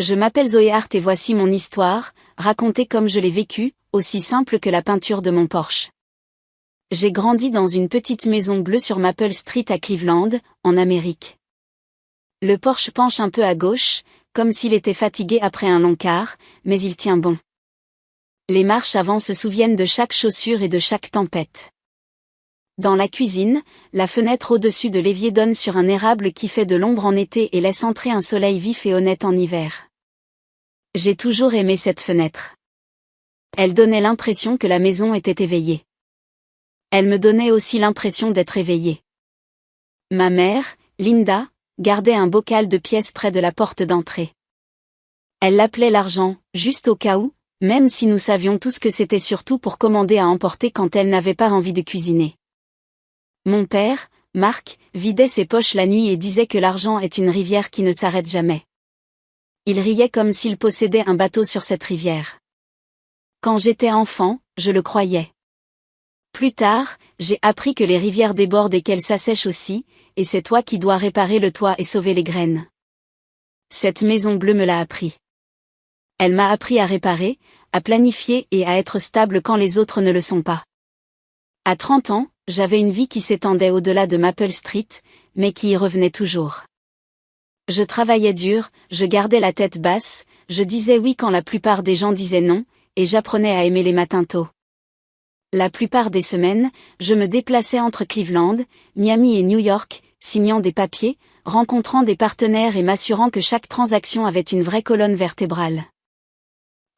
Je m'appelle Zoé Hart et voici mon histoire, racontée comme je l'ai vécue, aussi simple que la peinture de mon Porsche. J'ai grandi dans une petite maison bleue sur Maple Street à Cleveland, en Amérique. Le Porsche penche un peu à gauche, comme s'il était fatigué après un long quart, mais il tient bon. Les marches avant se souviennent de chaque chaussure et de chaque tempête. Dans la cuisine, la fenêtre au-dessus de l'évier donne sur un érable qui fait de l'ombre en été et laisse entrer un soleil vif et honnête en hiver. J'ai toujours aimé cette fenêtre. Elle donnait l'impression que la maison était éveillée. Elle me donnait aussi l'impression d'être éveillée. Ma mère, Linda, gardait un bocal de pièces près de la porte d'entrée. Elle l'appelait l'argent, juste au cas où, même si nous savions tous que c'était surtout pour commander à emporter quand elle n'avait pas envie de cuisiner. Mon père, Marc, vidait ses poches la nuit et disait que l'argent est une rivière qui ne s'arrête jamais. Il riait comme s'il possédait un bateau sur cette rivière. Quand j'étais enfant, je le croyais. Plus tard, j'ai appris que les rivières débordent et qu'elles s'assèchent aussi, et c'est toi qui dois réparer le toit et sauver les graines. Cette maison bleue me l'a appris. Elle m'a appris à réparer, à planifier et à être stable quand les autres ne le sont pas. À 30 ans, j'avais une vie qui s'étendait au-delà de Maple Street, mais qui y revenait toujours. Je travaillais dur, je gardais la tête basse, je disais oui quand la plupart des gens disaient non, et j'apprenais à aimer les matins tôt. La plupart des semaines, je me déplaçais entre Cleveland, Miami et New York, signant des papiers, rencontrant des partenaires et m'assurant que chaque transaction avait une vraie colonne vertébrale.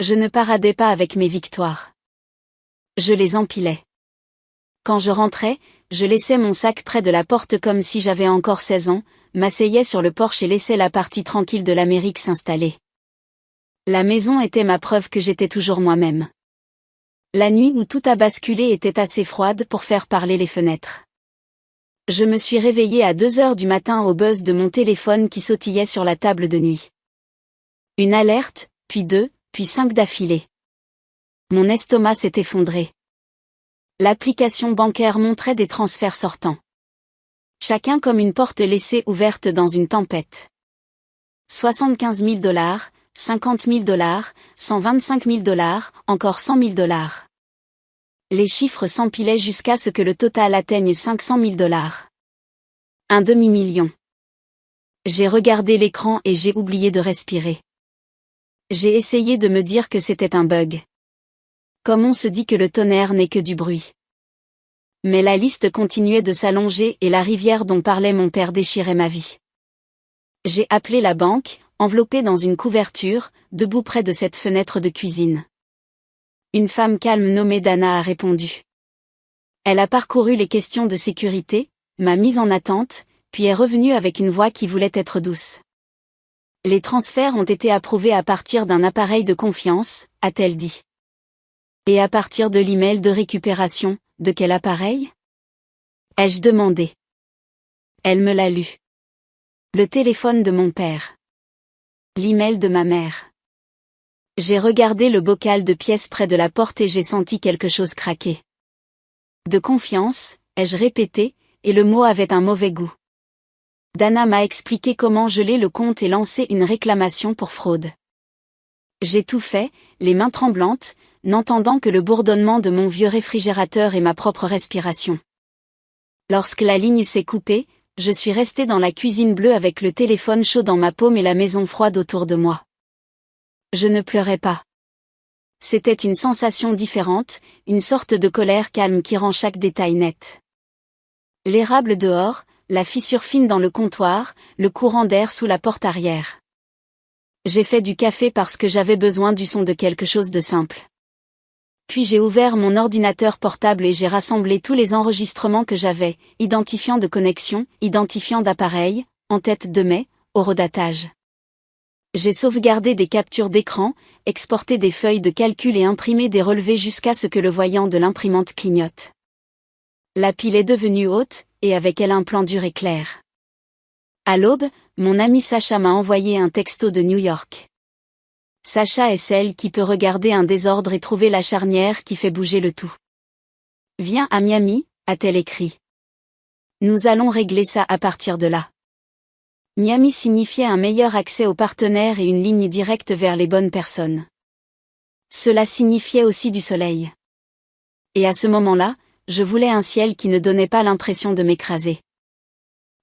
Je ne paradais pas avec mes victoires. Je les empilais. Quand je rentrais, je laissais mon sac près de la porte comme si j'avais encore 16 ans, m'asseyais sur le porche et laissais la partie tranquille de l'Amérique s'installer. La maison était ma preuve que j'étais toujours moi-même. La nuit où tout a basculé était assez froide pour faire parler les fenêtres. Je me suis réveillée à 2 heures du matin au buzz de mon téléphone qui sautillait sur la table de nuit. Une alerte, puis 2, puis 5 d'affilée. Mon estomac s'est effondré. L'application bancaire montrait des transferts sortants. Chacun comme une porte laissée ouverte dans une tempête. 75 000 $, 50 000 $, 125 000 $, encore 100 000 $. Les chiffres s'empilaient jusqu'à ce que le total atteigne 500 000 $. Un demi-million. J'ai regardé l'écran et j'ai oublié de respirer. J'ai essayé de me dire que c'était un bug. Comme on se dit que le tonnerre n'est que du bruit. Mais la liste continuait de s'allonger et la rivière dont parlait mon père déchirait ma vie. J'ai appelé la banque, enveloppée dans une couverture, debout près de cette fenêtre de cuisine. Une femme calme nommée Dana a répondu. Elle a parcouru les questions de sécurité, m'a mise en attente, puis est revenue avec une voix qui voulait être douce. Les transferts ont été approuvés à partir d'un appareil de confiance, a-t-elle dit. Et à partir de l'email de récupération, de quel appareil ? Ai-je demandé. Elle me l'a lu. Le téléphone de mon père. L'email de ma mère. J'ai regardé le bocal de pièces près de la porte et j'ai senti quelque chose craquer. De confiance, ai-je répété, et le mot avait un mauvais goût. Dana m'a expliqué comment geler le compte et lancer une réclamation pour fraude. J'ai tout fait, les mains tremblantes, n'entendant que le bourdonnement de mon vieux réfrigérateur et ma propre respiration. Lorsque la ligne s'est coupée, je suis restée dans la cuisine bleue avec le téléphone chaud dans ma paume et la maison froide autour de moi. Je ne pleurais pas. C'était une sensation différente, une sorte de colère calme qui rend chaque détail net. L'érable dehors, la fissure fine dans le comptoir, le courant d'air sous la porte arrière. J'ai fait du café parce que j'avais besoin du son de quelque chose de simple. Puis j'ai ouvert mon ordinateur portable et j'ai rassemblé tous les enregistrements que j'avais, identifiant de connexion, identifiant d'appareil, en tête de mai, horodatage. J'ai sauvegardé des captures d'écran, exporté des feuilles de calcul et imprimé des relevés jusqu'à ce que le voyant de l'imprimante clignote. La pile est devenue haute, et avec elle un plan dur et clair. À l'aube, mon ami Sacha m'a envoyé un texto de New York. Sacha est celle qui peut regarder un désordre et trouver la charnière qui fait bouger le tout. Viens à Miami, a-t-elle écrit. Nous allons régler ça à partir de là. Miami signifiait un meilleur accès aux partenaires et une ligne directe vers les bonnes personnes. Cela signifiait aussi du soleil. Et à ce moment-là, je voulais un ciel qui ne donnait pas l'impression de m'écraser.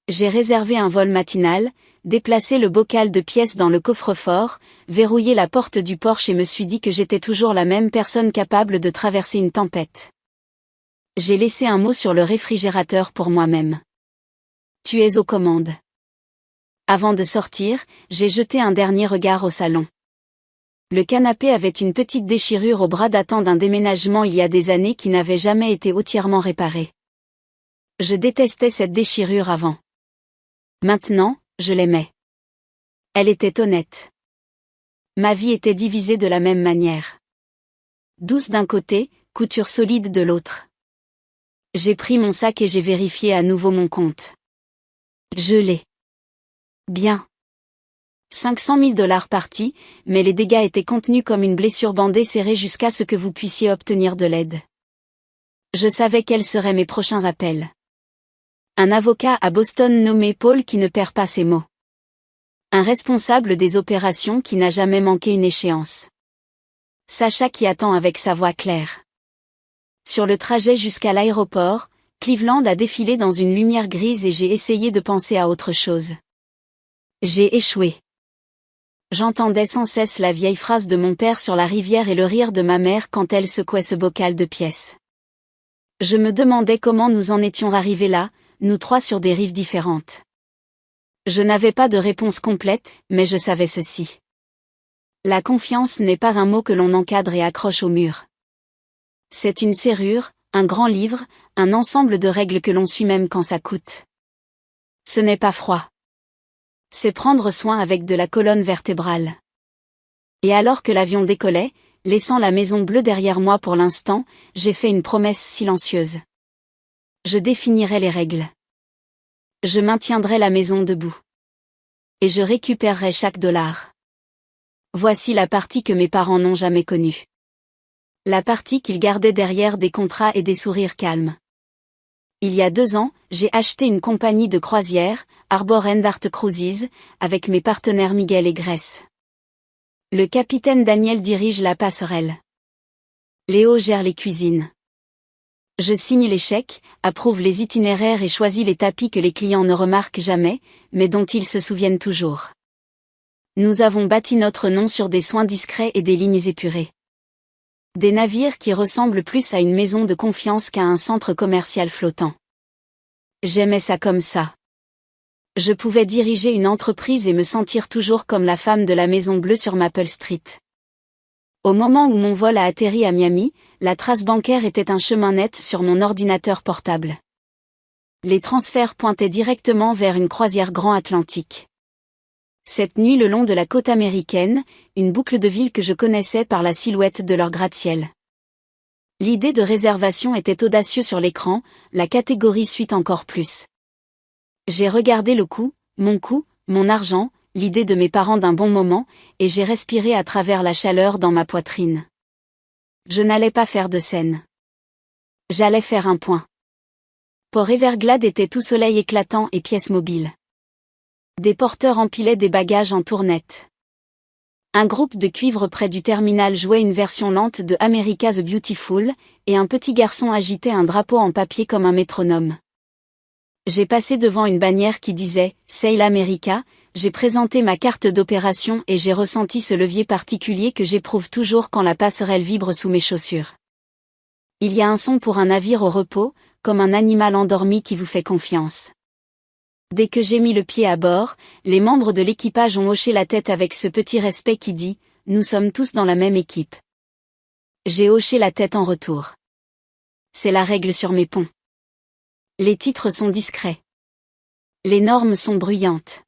J'ai réservé un vol matinal, déplacé le bocal de pièces dans le coffre-fort, verrouillé la porte du Porsche et me suis dit que j'étais toujours la même personne capable de traverser une tempête. J'ai laissé un mot sur le réfrigérateur pour moi-même. Tu es aux commandes. Avant de sortir, j'ai jeté un dernier regard au salon. Le canapé avait une petite déchirure au bras datant d'un déménagement il y a des années qui n'avait jamais été entièrement réparé. Je détestais cette déchirure avant. Maintenant, je l'aimais. Elle était honnête. Ma vie était divisée de la même manière. Douce d'un côté, couture solide de l'autre. J'ai pris mon sac et j'ai vérifié à nouveau mon compte. Je l'ai. Bien. 500 000 $ partis, mais les dégâts étaient contenus comme une blessure bandée serrée jusqu'à ce que vous puissiez obtenir de l'aide. Je savais quels seraient mes prochains appels. Un avocat à Boston nommé Paul qui ne perd pas ses mots. Un responsable des opérations qui n'a jamais manqué une échéance. Sacha qui attend avec sa voix claire. Sur le trajet jusqu'à l'aéroport, Cleveland a défilé dans une lumière grise et j'ai essayé de penser à autre chose. J'ai échoué. J'entendais sans cesse la vieille phrase de mon père sur la rivière et le rire de ma mère quand elle secouait ce bocal de pièces. Je me demandais comment nous en étions arrivés là, nous trois sur des rives différentes. Je n'avais pas de réponse complète, mais je savais ceci. La confiance n'est pas un mot que l'on encadre et accroche au mur. C'est une serrure, un grand livre, un ensemble de règles que l'on suit même quand ça coûte. Ce n'est pas froid. C'est prendre soin avec de la colonne vertébrale. Et alors que l'avion décollait, laissant la Maison Bleue derrière moi pour l'instant, j'ai fait une promesse silencieuse. Je définirai les règles. Je maintiendrai la maison debout. Et je récupérerai chaque dollar. Voici la partie que mes parents n'ont jamais connue. La partie qu'ils gardaient derrière des contrats et des sourires calmes. Il y a 2 ans, j'ai acheté une compagnie de croisière, Arbor & Art Cruises, avec mes partenaires Miguel et Grèce. Le capitaine Daniel dirige la passerelle. Léo gère les cuisines. Je signe les chèques, approuve les itinéraires et choisis les tapis que les clients ne remarquent jamais, mais dont ils se souviennent toujours. Nous avons bâti notre nom sur des soins discrets et des lignes épurées. Des navires qui ressemblent plus à une maison de confiance qu'à un centre commercial flottant. J'aimais ça comme ça. Je pouvais diriger une entreprise et me sentir toujours comme la femme de la Maison Bleue sur Maple Street. Au moment où mon vol a atterri à Miami, la trace bancaire était un chemin net sur mon ordinateur portable. Les transferts pointaient directement vers une croisière Grand Atlantique. Cette nuit le long de la côte américaine, une boucle de ville que je connaissais par la silhouette de leur gratte-ciel. L'idée de réservation était audacieuse sur l'écran, la catégorie suite encore plus. J'ai regardé le coût, mon argent, l'idée de mes parents d'un bon moment, et j'ai respiré à travers la chaleur dans ma poitrine. Je n'allais pas faire de scène. J'allais faire un point. Port Everglades était tout soleil éclatant et pièces mobiles. Des porteurs empilaient des bagages en tournette. Un groupe de cuivre près du terminal jouait une version lente de America the Beautiful, et un petit garçon agitait un drapeau en papier comme un métronome. J'ai passé devant une bannière qui disait « Sail America », j'ai présenté ma carte d'opération et j'ai ressenti ce levier particulier que j'éprouve toujours quand la passerelle vibre sous mes chaussures. Il y a un son pour un navire au repos, comme un animal endormi qui vous fait confiance. Dès que j'ai mis le pied à bord, les membres de l'équipage ont hoché la tête avec ce petit respect qui dit « Nous sommes tous dans la même équipe ». J'ai hoché la tête en retour. C'est la règle sur mes ponts. Les titres sont discrets. Les normes sont bruyantes.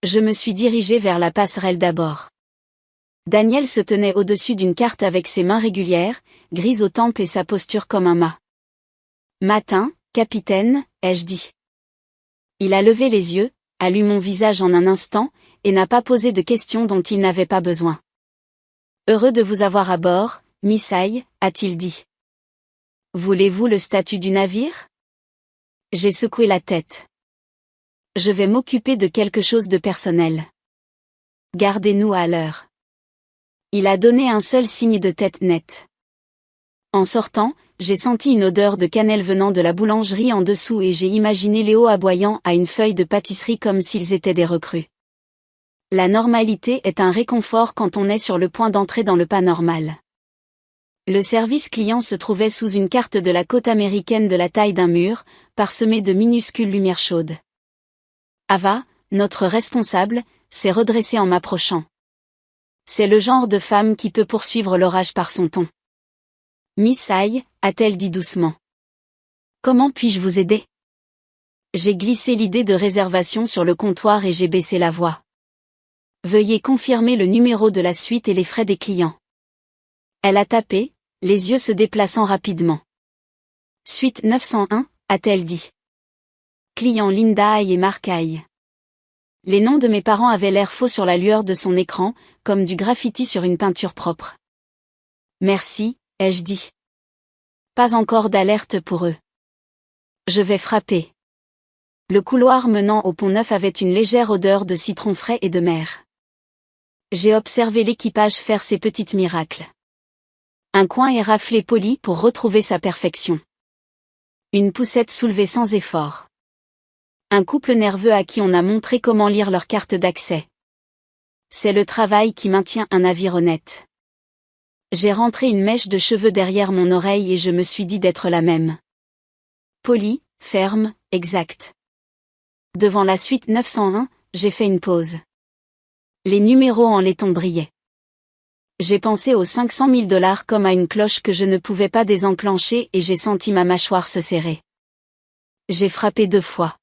Je me suis dirigé vers la passerelle d'abord. Daniel se tenait au-dessus d'une carte avec ses mains régulières, grises aux tempes et sa posture comme un mât. « Matin, capitaine », ai-je dit. Il a levé les yeux, a lu mon visage en un instant, et n'a pas posé de questions dont il n'avait pas besoin. « Heureux de vous avoir à bord, Miss Hay », a-t-il dit. « Voulez-vous le statut du navire ?» J'ai secoué la tête. Je vais m'occuper de quelque chose de personnel. Gardez-nous à l'heure. Il a donné un seul signe de tête net. En sortant, j'ai senti une odeur de cannelle venant de la boulangerie en dessous et j'ai imaginé Léo aboyant à une feuille de pâtisserie comme s'ils étaient des recrues. La normalité est un réconfort quand on est sur le point d'entrer dans le pas normal. Le service client se trouvait sous une carte de la côte américaine de la taille d'un mur, parsemée de minuscules lumières chaudes. Ava, notre responsable, s'est redressée en m'approchant. C'est le genre de femme qui peut poursuivre l'orage par son ton. Miss Ai, a-t-elle dit doucement. Comment puis-je vous aider? J'ai glissé l'idée de réservation sur le comptoir et j'ai baissé la voix. Veuillez confirmer le numéro de la suite et les frais des clients. Elle a tapé, les yeux se déplaçant rapidement. Suite 901, a-t-elle dit. Client Linda Ai et Mark Ai. Les noms de mes parents avaient l'air faux sur la lueur de son écran, comme du graffiti sur une peinture propre. Merci, ai-je dit. Pas encore d'alerte pour eux. Je vais frapper. Le couloir menant au pont neuf avait une légère odeur de citron frais et de mer. J'ai observé l'équipage faire ses petits miracles. Un coin est raflé poli pour retrouver sa perfection. Une poussette soulevée sans effort. Un couple nerveux à qui on a montré comment lire leur carte d'accès. C'est le travail qui maintient un navire honnête. J'ai rentré une mèche de cheveux derrière mon oreille et je me suis dit d'être la même. Poli, ferme, exact. Devant la suite 901, j'ai fait une pause. Les numéros en laiton brillaient. J'ai pensé aux 500 000 $ comme à une cloche que je ne pouvais pas désenclencher et j'ai senti ma mâchoire se serrer. J'ai frappé 2 fois.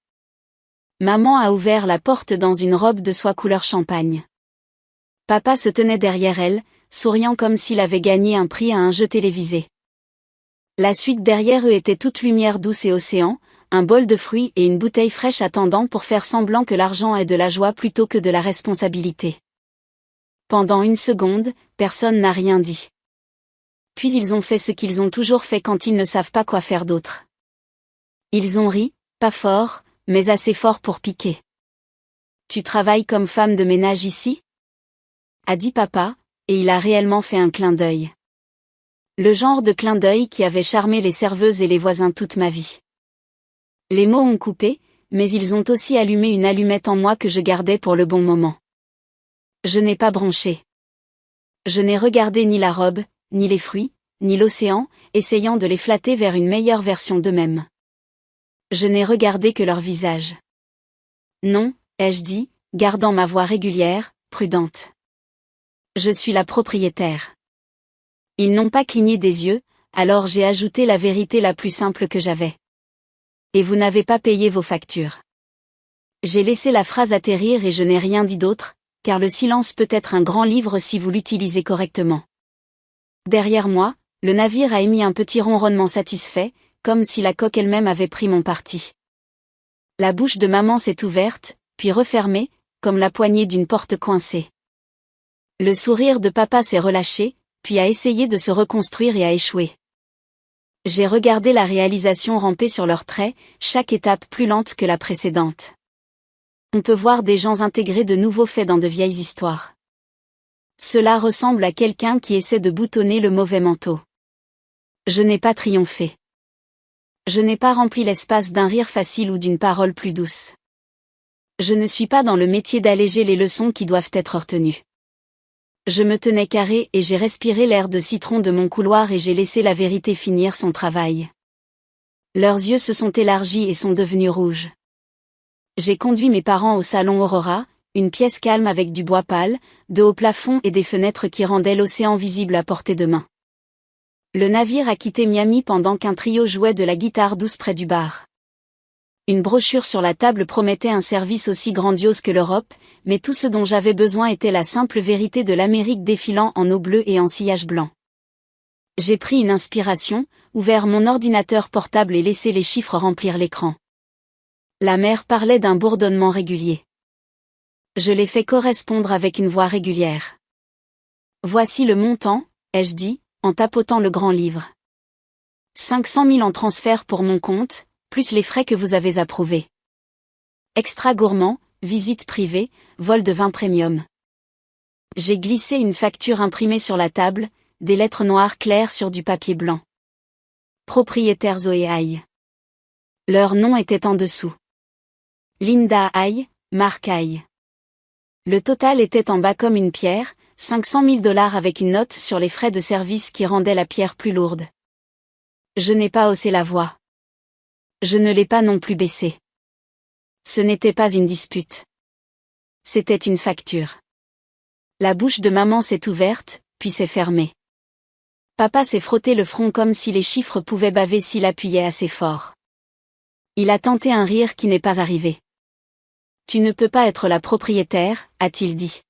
Maman a ouvert la porte dans une robe de soie couleur champagne. Papa se tenait derrière elle, souriant comme s'il avait gagné un prix à un jeu télévisé. La suite derrière eux était toute lumière douce et océan, un bol de fruits et une bouteille fraîche attendant pour faire semblant que l'argent est de la joie plutôt que de la responsabilité. Pendant une seconde, personne n'a rien dit. Puis ils ont fait ce qu'ils ont toujours fait quand ils ne savent pas quoi faire d'autre. Ils ont ri, pas fort, mais assez fort pour piquer. Tu travailles comme femme de ménage ici? A dit papa, et il a réellement fait un clin d'œil. Le genre de clin d'œil qui avait charmé les serveuses et les voisins toute ma vie. Les mots ont coupé, mais ils ont aussi allumé une allumette en moi que je gardais pour le bon moment. Je n'ai pas bronché. Je n'ai regardé ni la robe, ni les fruits, ni l'océan, essayant de les flatter vers une meilleure version d'eux-mêmes. Je n'ai regardé que leur visage. Non, ai-je dit, gardant ma voix régulière, prudente. Je suis la propriétaire. Ils n'ont pas cligné des yeux, alors j'ai ajouté la vérité la plus simple que j'avais. Et vous n'avez pas payé vos factures. J'ai laissé la phrase atterrir et je n'ai rien dit d'autre, car le silence peut être un grand livre si vous l'utilisez correctement. Derrière moi, le navire a émis un petit ronronnement satisfait, comme si la coque elle-même avait pris mon parti. La bouche de maman s'est ouverte, puis refermée, comme la poignée d'une porte coincée. Le sourire de papa s'est relâché, puis a essayé de se reconstruire et a échoué. J'ai regardé la réalisation ramper sur leurs traits, chaque étape plus lente que la précédente. On peut voir des gens intégrer de nouveaux faits dans de vieilles histoires. Cela ressemble à quelqu'un qui essaie de boutonner le mauvais manteau. Je n'ai pas triomphé. Je n'ai pas rempli l'espace d'un rire facile ou d'une parole plus douce. Je ne suis pas dans le métier d'alléger les leçons qui doivent être retenues. Je me tenais carré et j'ai respiré l'air de citron de mon couloir et j'ai laissé la vérité finir son travail. Leurs yeux se sont élargis et sont devenus rouges. J'ai conduit mes parents au salon Aurora, une pièce calme avec du bois pâle, de hauts plafonds et des fenêtres qui rendaient l'océan visible à portée de main. Le navire a quitté Miami pendant qu'un trio jouait de la guitare douce près du bar. Une brochure sur la table promettait un service aussi grandiose que l'Europe, mais tout ce dont j'avais besoin était la simple vérité de l'Amérique défilant en eau bleue et en sillage blanc. J'ai pris une inspiration, ouvert mon ordinateur portable et laissé les chiffres remplir l'écran. La mer parlait d'un bourdonnement régulier. Je l'ai fait correspondre avec une voix régulière. Voici le montant, ai-je dit, en tapotant le grand livre. 500 000 en transfert pour mon compte, plus les frais que vous avez approuvés. Extra gourmand, visite privée, vol de vin premium. J'ai glissé une facture imprimée sur la table, des lettres noires claires sur du papier blanc. Propriétaire Zoé Aïe. Leur nom était en dessous. Linda Aïe, Marc Aïe. Le total était en bas comme une pierre, 500 000 $ avec une note sur les frais de service qui rendait la pierre plus lourde. Je n'ai pas haussé la voix. Je ne l'ai pas non plus baissée. Ce n'était pas une dispute. C'était une facture. La bouche de maman s'est ouverte, puis s'est fermée. Papa s'est frotté le front comme si les chiffres pouvaient baver s'il appuyait assez fort. Il a tenté un rire qui n'est pas arrivé. Tu ne peux pas être la propriétaire, a-t-il dit.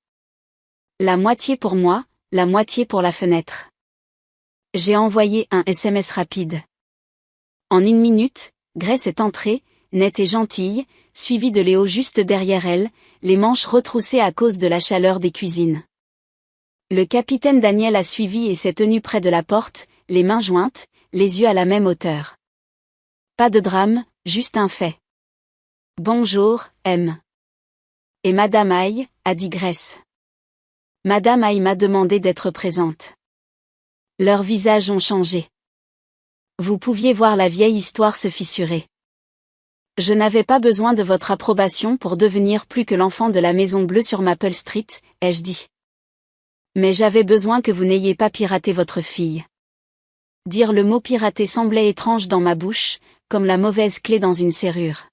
La moitié pour moi, la moitié pour la fenêtre. J'ai envoyé un SMS rapide. En 1 minute, Grace est entrée, nette et gentille, suivie de Léo juste derrière elle, les manches retroussées à cause de la chaleur des cuisines. Le capitaine Daniel a suivi et s'est tenu près de la porte, les mains jointes, les yeux à la même hauteur. Pas de drame, juste un fait. Bonjour, M. Et Madame Aïe, a dit Grace. Madame Aïe m'a demandé d'être présente. Leurs visages ont changé. Vous pouviez voir la vieille histoire se fissurer. Je n'avais pas besoin de votre approbation pour devenir plus que l'enfant de la Maison Bleue sur Maple Street, ai-je dit. Mais j'avais besoin que vous n'ayez pas piraté votre fille. Dire le mot pirater semblait étrange dans ma bouche, comme la mauvaise clé dans une serrure.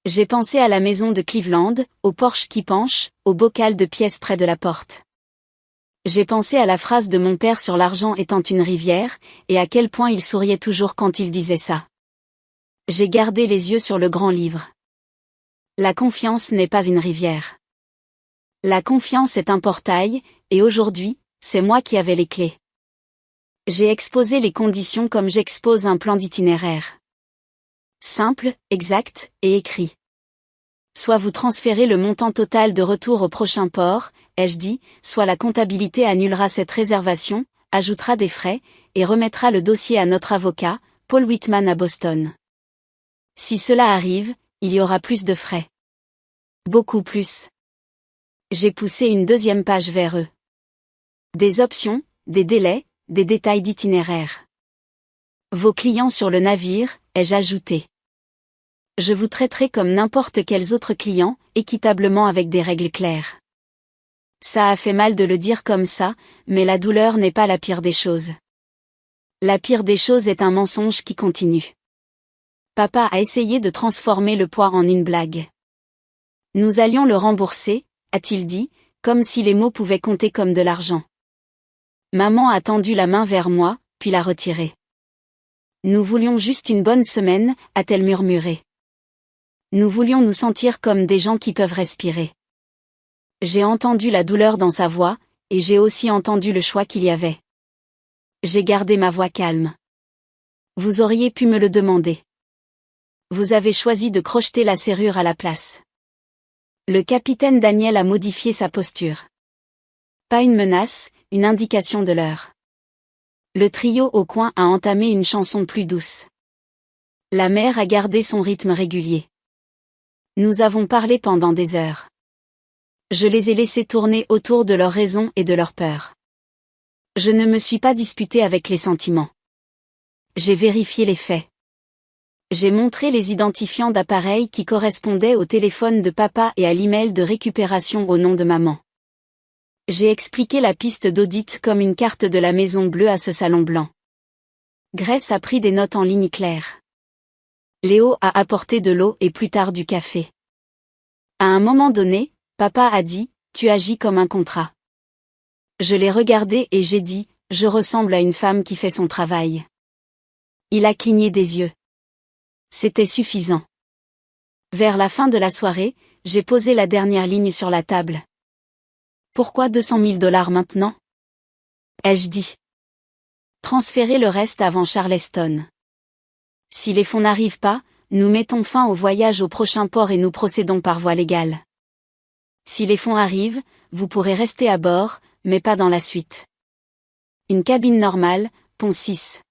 J'ai pensé à la maison de Cleveland, au porche qui penche, au bocal de pièces près de la porte. J'ai pensé à la phrase de mon père sur l'argent étant une rivière, et à quel point il souriait toujours quand il disait ça. J'ai gardé les yeux sur le grand livre. La confiance n'est pas une rivière. La confiance est un portail, et aujourd'hui, c'est moi qui avais les clés. J'ai exposé les conditions comme j'expose un plan d'itinéraire. Simple, exact, et écrit. Soit vous transférez le montant total de retour au prochain port, ai-je dit, soit la comptabilité annulera cette réservation, ajoutera des frais, et remettra le dossier à notre avocat, Paul Whitman à Boston. Si cela arrive, il y aura plus de frais. Beaucoup plus. J'ai poussé une deuxième page vers eux. Des options, des délais, des détails d'itinéraire. Vos clients sur le navire, ai-je ajouté. Je vous traiterai comme n'importe quels autres clients, équitablement avec des règles claires. Ça a fait mal de le dire comme ça, mais la douleur n'est pas la pire des choses. La pire des choses est un mensonge qui continue. Papa a essayé de transformer le poids en une blague. Nous allions le rembourser, a-t-il dit, comme si les mots pouvaient compter comme de l'argent. Maman a tendu la main vers moi, puis l'a retirée. Nous voulions juste une bonne semaine, a-t-elle murmuré. Nous voulions nous sentir comme des gens qui peuvent respirer. J'ai entendu la douleur dans sa voix, et j'ai aussi entendu le choix qu'il y avait. J'ai gardé ma voix calme. Vous auriez pu me le demander. Vous avez choisi de crocheter la serrure à la place. Le capitaine Daniel a modifié sa posture. Pas une menace, une indication de l'heure. Le trio au coin a entamé une chanson plus douce. La mer a gardé son rythme régulier. Nous avons parlé pendant des heures. Je les ai laissés tourner autour de leurs raisons et de leurs peurs. Je ne me suis pas disputé avec les sentiments. J'ai vérifié les faits. J'ai montré les identifiants d'appareils qui correspondaient au téléphone de papa et à l'email de récupération au nom de maman. J'ai expliqué la piste d'audit comme une carte de la Maison Bleue à ce salon blanc. Grace a pris des notes en ligne claire. Léo a apporté de l'eau et plus tard du café. À un moment donné, papa a dit, « Tu agis comme un contrat ». Je l'ai regardé et j'ai dit, « Je ressemble à une femme qui fait son travail ». Il a cligné des yeux. C'était suffisant. Vers la fin de la soirée, j'ai posé la dernière ligne sur la table. Pourquoi 200 000 $ maintenant? Ai-je dit. Transférez le reste avant Charleston. Si les fonds n'arrivent pas, nous mettons fin au voyage au prochain port et nous procédons par voie légale. Si les fonds arrivent, vous pourrez rester à bord, mais pas dans la suite. Une cabine normale, pont 6.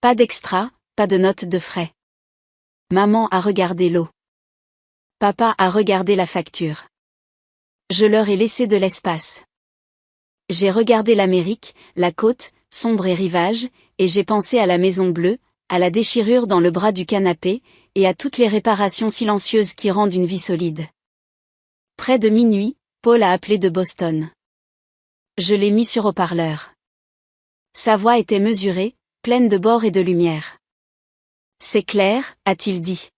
Pas d'extra, pas de note de frais. Maman a regardé l'eau. Papa a regardé la facture. Je leur ai laissé de l'espace. J'ai regardé l'Amérique, la côte, sombre et rivage, et j'ai pensé à la Maison Bleue, à la déchirure dans le bras du canapé, et à toutes les réparations silencieuses qui rendent une vie solide. Près de minuit, Paul a appelé de Boston. Je l'ai mis sur haut-parleur. Sa voix était mesurée, pleine de bord et de lumière. C'est clair, a-t-il dit.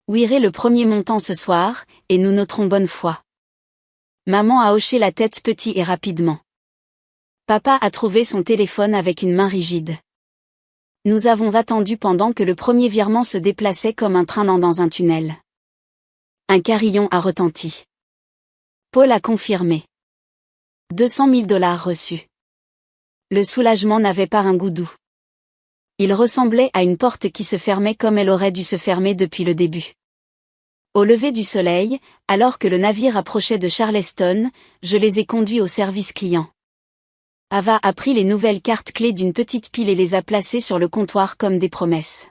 Ouirez le premier montant ce soir, et nous noterons bonne foi. Maman a hoché la tête petit et rapidement. Papa a trouvé son téléphone avec une main rigide. Nous avons attendu pendant que le premier virement se déplaçait comme un train lent dans un tunnel. Un carillon a retenti. Paul a confirmé. 200 000 $ reçus. Le soulagement n'avait pas un goût doux. Il ressemblait à une porte qui se fermait comme elle aurait dû se fermer depuis le début. Au lever du soleil, alors que le navire approchait de Charleston, je les ai conduits au service client. Ava a pris les nouvelles cartes clés d'une petite pile et les a placées sur le comptoir comme des promesses.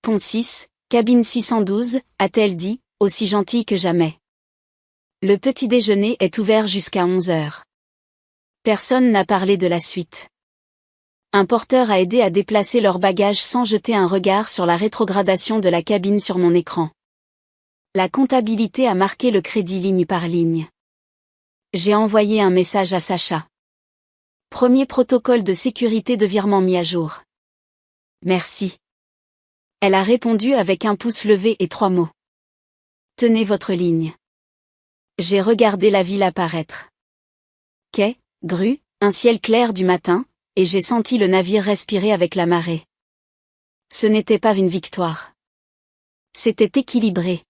Pont 6, cabine 612, a-t-elle dit, aussi gentille que jamais. Le petit déjeuner est ouvert jusqu'à 11 heures. Personne n'a parlé de la suite. Un porteur a aidé à déplacer leurs bagages sans jeter un regard sur la rétrogradation de la cabine sur mon écran. La comptabilité a marqué le crédit ligne par ligne. J'ai envoyé un message à Sacha. Premier protocole de sécurité de virement mis à jour. Merci. Elle a répondu avec un pouce levé et 3 mots. Tenez votre ligne. J'ai regardé la ville apparaître. Quai, grue, un ciel clair du matin, et j'ai senti le navire respirer avec la marée. Ce n'était pas une victoire. C'était équilibré.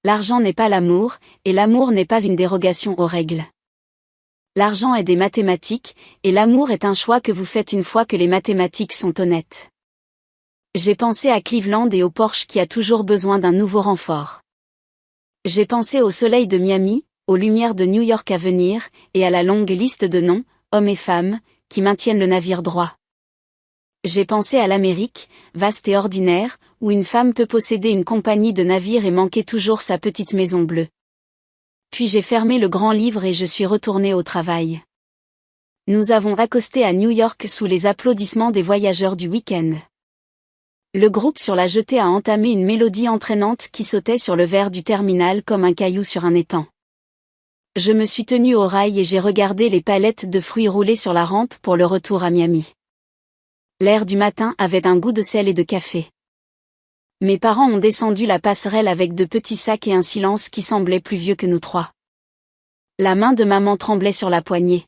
L'argent n'est pas l'amour, et l'amour n'est pas une dérogation aux règles. L'argent est des mathématiques, et l'amour est un choix que vous faites une fois que les mathématiques sont honnêtes. J'ai pensé à Cleveland et au Porsche qui a toujours besoin d'un nouveau renfort. J'ai pensé au soleil de Miami, aux lumières de New York à venir, et à la longue liste de noms, hommes et femmes, qui maintiennent le navire droit. J'ai pensé à l'Amérique, vaste et ordinaire, où une femme peut posséder une compagnie de navires et manquer toujours sa petite maison bleue. Puis j'ai fermé le grand livre et je suis retourné au travail. Nous avons accosté à New York sous les applaudissements des voyageurs du week-end. Le groupe sur la jetée a entamé une mélodie entraînante qui sautait sur le verre du terminal comme un caillou sur un étang. Je me suis tenu au rail et j'ai regardé les palettes de fruits rouler sur la rampe pour le retour à Miami. L'air du matin avait un goût de sel et de café. Mes parents ont descendu la passerelle avec de petits sacs et un silence qui semblait plus vieux que nous trois. La main de maman tremblait sur la poignée.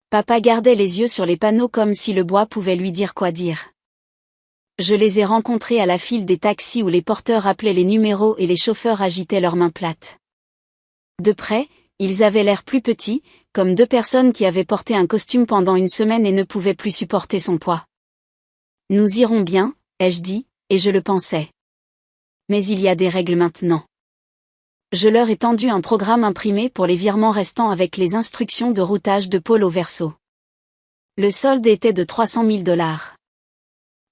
Papa gardait les yeux sur les panneaux comme si le bois pouvait lui dire quoi dire. Je les ai rencontrés à la file des taxis où les porteurs appelaient les numéros et les chauffeurs agitaient leurs mains plates. De près, ils avaient l'air plus petits, comme 2 personnes qui avaient porté un costume pendant une semaine et ne pouvaient plus supporter son poids. Nous irons bien, ai-je dit, et je le pensais. Mais il y a des règles maintenant. Je leur ai tendu un programme imprimé pour les virements restants avec les instructions de routage de Paul au verso. Le solde était de 300 000 $.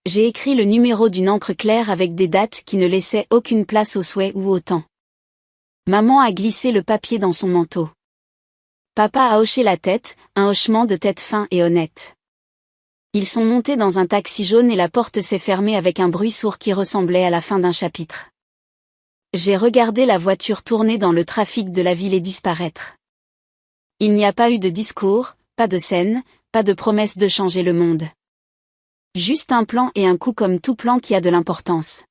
J'ai écrit le numéro d'une encre claire avec des dates qui ne laissaient aucune place au souhait ou au temps. Maman a glissé le papier dans son manteau. Papa a hoché la tête, un hochement de tête fin et honnête. Ils sont montés dans un taxi jaune et la porte s'est fermée avec un bruit sourd qui ressemblait à la fin d'un chapitre. J'ai regardé la voiture tourner dans le trafic de la ville et disparaître. Il n'y a pas eu de discours, pas de scène, pas de promesse de changer le monde. Juste un plan et un coup comme tout plan qui a de l'importance.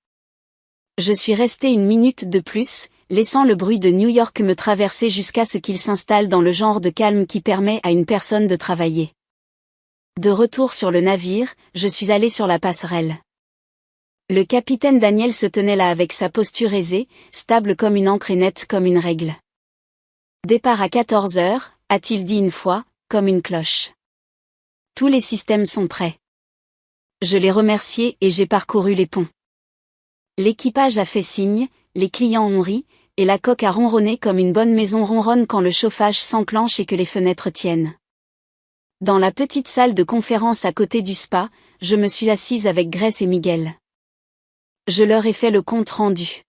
Je suis resté 1 minute de plus, laissant le bruit de New York me traverser jusqu'à ce qu'il s'installe dans le genre de calme qui permet à une personne de travailler. De retour sur le navire, je suis allé sur la passerelle. Le capitaine Daniel se tenait là avec sa posture aisée, stable comme une encre et nette comme une règle. Départ à 14 heures, a-t-il dit une fois, comme une cloche. Tous les systèmes sont prêts. Je l'ai remercié et j'ai parcouru les ponts. L'équipage a fait signe, les clients ont ri, et la coque a ronronné comme une bonne maison ronronne quand le chauffage s'enclenche et que les fenêtres tiennent. Dans la petite salle de conférence à côté du spa, je me suis assise avec Grace et Miguel. Je leur ai fait le compte rendu.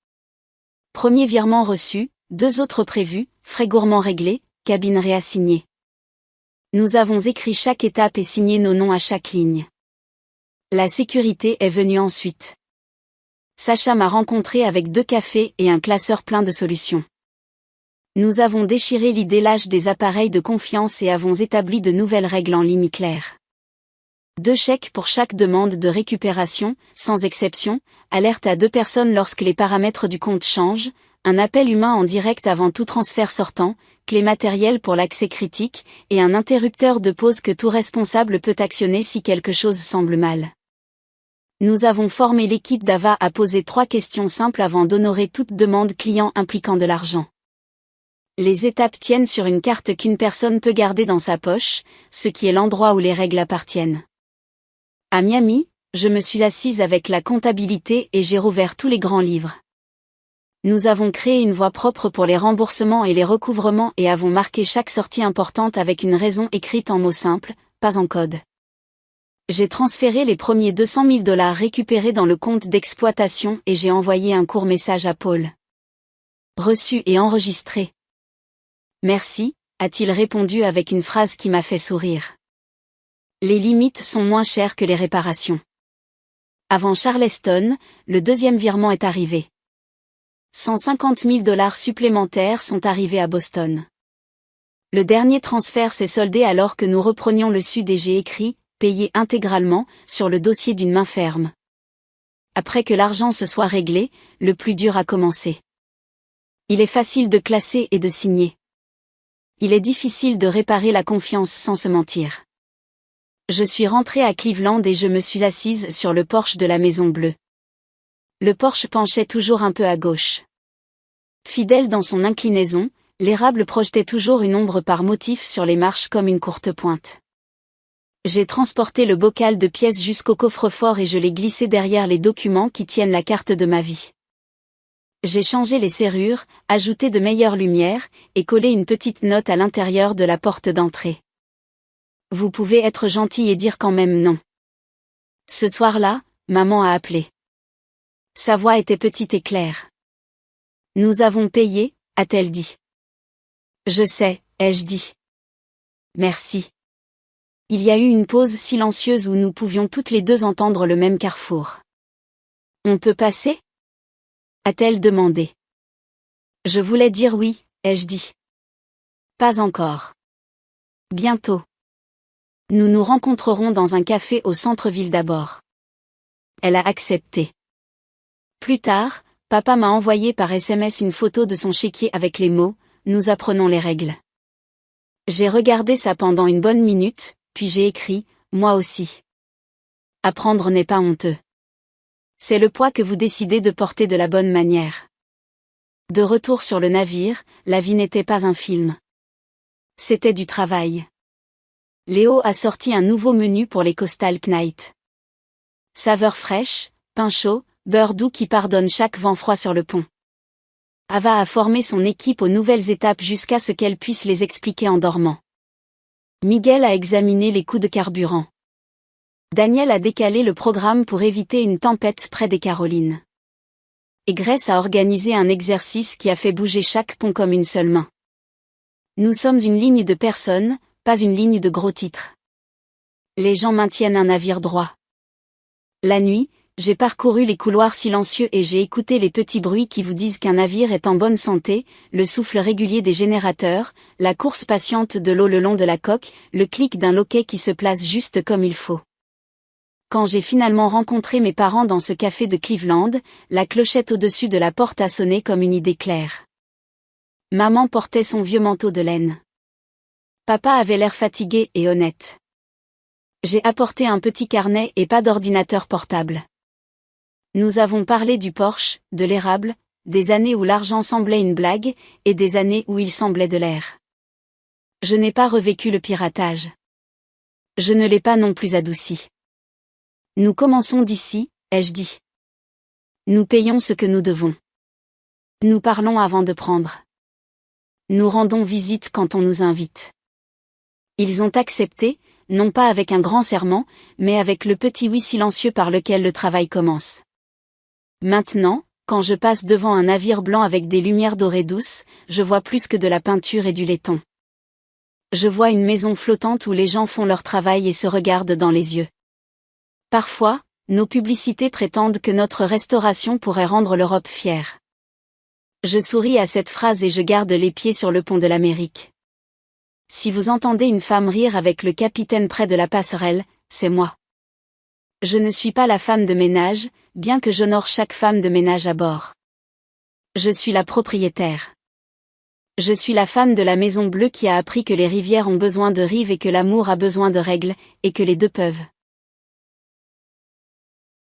Premier virement reçu, 2 autres prévus, frais gourmands réglés, cabine réassignée. Nous avons écrit chaque étape et signé nos noms à chaque ligne. La sécurité est venue ensuite. Sacha m'a rencontré avec 2 cafés et un classeur plein de solutions. Nous avons déchiré l'idéalage des appareils de confiance et avons établi de nouvelles règles en ligne claires. 2 chèques pour chaque demande de récupération, sans exception, alerte à 2 personnes lorsque les paramètres du compte changent, un appel humain en direct avant tout transfert sortant, clé matérielle pour l'accès critique, et un interrupteur de pause que tout responsable peut actionner si quelque chose semble mal. Nous avons formé l'équipe d'Ava à poser 3 questions simples avant d'honorer toute demande client impliquant de l'argent. Les étapes tiennent sur une carte qu'une personne peut garder dans sa poche, ce qui est l'endroit où les règles appartiennent. À Miami, je me suis assise avec la comptabilité et j'ai rouvert tous les grands livres. Nous avons créé une voie propre pour les remboursements et les recouvrements et avons marqué chaque sortie importante avec une raison écrite en mots simples, pas en code. J'ai transféré les premiers $200 000 récupérés dans le compte d'exploitation et j'ai envoyé un court message à Paul. Reçu et enregistré. Merci, a-t-il répondu avec une phrase qui m'a fait sourire. Les limites sont moins chères que les réparations. Avant Charleston, le 2e virement est arrivé. $150 000 supplémentaires sont arrivés à Boston. Le dernier transfert s'est soldé alors que nous reprenions le sud et j'ai écrit « Payé intégralement » sur le dossier d'une main ferme. Après que l'argent se soit réglé, le plus dur a commencé. Il est facile de classer et de signer. Il est difficile de réparer la confiance sans se mentir. Je suis rentrée à Cleveland et je me suis assise sur le porche de la Maison Bleue. Le porche penchait toujours un peu à gauche. Fidèle dans son inclinaison, l'érable projetait toujours une ombre par motif sur les marches comme une courte pointe. J'ai transporté le bocal de pièces jusqu'au coffre-fort et je l'ai glissé derrière les documents qui tiennent la carte de ma vie. J'ai changé les serrures, ajouté de meilleures lumières, et collé une petite note à l'intérieur de la porte d'entrée. Vous pouvez être gentil et dire quand même non. Ce soir-là, maman a appelé. Sa voix était petite et claire. Nous avons payé, a-t-elle dit. Je sais, ai-je dit. Merci. Il y a eu une pause silencieuse où nous pouvions toutes les 2 entendre le même carrefour. On peut passer ? A-t-elle demandé. Je voulais dire oui, ai-je dit. Pas encore. Bientôt. Nous nous rencontrerons dans un café au centre-ville d'abord. Elle a accepté. Plus tard, papa m'a envoyé par SMS une photo de son chéquier avec les mots « Nous apprenons les règles ». J'ai regardé ça pendant une bonne minute, puis j'ai écrit « Moi aussi ». Apprendre n'est pas honteux. C'est le poids que vous décidez de porter de la bonne manière. De retour sur le navire, la vie n'était pas un film. C'était du travail. Léo a sorti un nouveau menu pour les Coastal Knights. Saveur fraîche, pain chaud, beurre doux qui pardonne chaque vent froid sur le pont. Ava a formé son équipe aux nouvelles étapes jusqu'à ce qu'elle puisse les expliquer en dormant. Miguel a examiné les coûts de carburant. Daniel a décalé le programme pour éviter une tempête près des Carolines. Et Grace a organisé un exercice qui a fait bouger chaque pont comme une seule main. Nous sommes une ligne de personnes, pas une ligne de gros titres. Les gens maintiennent un navire droit. La nuit, j'ai parcouru les couloirs silencieux et j'ai écouté les petits bruits qui vous disent qu'un navire est en bonne santé, le souffle régulier des générateurs, la course patiente de l'eau le long de la coque, le clic d'un loquet qui se place juste comme il faut. Quand j'ai finalement rencontré mes parents dans ce café de Cleveland, la clochette au-dessus de la porte a sonné comme une idée claire. Maman portait son vieux manteau de laine. Papa avait l'air fatigué et honnête. J'ai apporté un petit carnet et pas d'ordinateur portable. Nous avons parlé du Porsche, de l'érable, des années où l'argent semblait une blague, et des années où il semblait de l'air. Je n'ai pas revécu le piratage. Je ne l'ai pas non plus adouci. Nous commençons d'ici, ai-je dit. Nous payons ce que nous devons. Nous parlons avant de prendre. Nous rendons visite quand on nous invite. Ils ont accepté, non pas avec un grand serment, mais avec le petit oui silencieux par lequel le travail commence. Maintenant, Quand je passe devant un navire blanc avec des lumières dorées douces, je vois plus que de la peinture et du laiton. Je vois une maison flottante où les gens font leur travail et se regardent dans les yeux. Parfois, nos publicités prétendent que notre restauration pourrait rendre l'Europe fière. Je souris à cette phrase et je garde les pieds sur le pont de l'Amérique. Si vous entendez une femme rire avec le capitaine près de la passerelle, c'est moi. Je ne suis pas la femme de ménage, bien que j'honore chaque femme de ménage à bord. Je suis la propriétaire. Je suis la femme de la Maison Bleue qui a appris que les rivières ont besoin de rives et que l'amour a besoin de règles, et que les deux peuvent